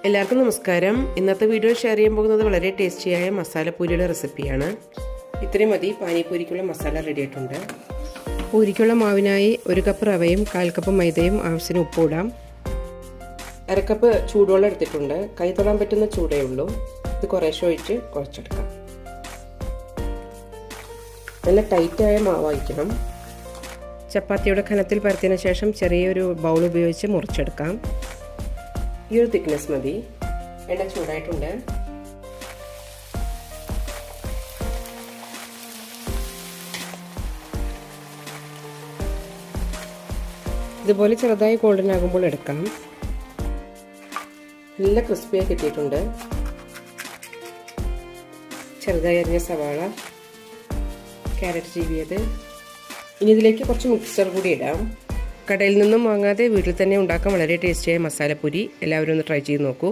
എല്ലാവർക്കും നമസ്കാരം. ഇന്നത്തെ വീഡിയോ ഷെയർ ചെയ്യാൻ പോകുന്നത് വളരെ ടേസ്റ്റിയായ മസാലപ്പൂരിയുടെ റെസിപ്പിയാണ്. ഇത്രയും മതി. പാനിപ്പൂരിക്കുള്ള മസാല റെഡി ആയിട്ടുണ്ട്. പൂരിക്കുള്ള മാവിനായി 1 കപ്പ് റവയും 1/4 കപ്പ് മൈദയും ആവശ്യത്തിന് ഉപ്പിടാം. 1/2 കപ്പ് ചൂടുവെള്ളം എടുത്തിട്ടുണ്ട്. കൈ തൊടാൻ പറ്റുന്ന ചൂടേ ഉള്ളൂ. ഇത് കുറേശ്ശെ ഒഴിച്ച് കുഴച്ചെടുക്കാം. നല്ല ടൈറ്റായ മാവായിരിക്കണം. ചപ്പാത്തിയുടെ കനത്തിൽ പരത്തിയതിനു ശേഷം ചെറിയൊരു ബൗൾ ഉപയോഗിച്ച് മുറിച്ചെടുക്കാം. ഈ ഒരു തിക്നെസ് മതി. എണ്ണ ചൂടായിട്ടുണ്ട്. ഇതുപോലെ ചെറുതായി ഗോൾഡൻ ആകുമ്പോൾ എടുക്കാം. നല്ല ക്രിസ്പിയായി കിട്ടിയിട്ടുണ്ട്. ചെറുതായി അരിഞ്ഞ സവാള, ക്യാരറ്റ് ചീവിയത്. ഇനി ഇതിലേക്ക് കുറച്ച് മിക്സർ കൂടി ഇടാം. കടയിൽ നിന്നും വാങ്ങാതെ വീട്ടിൽ തന്നെ ഉണ്ടാക്കാൻ വളരെ ടേസ്റ്റിയായ മസാലപ്പൂരി. എല്ലാവരും ഒന്ന് ട്രൈ ചെയ്ത് നോക്കൂ.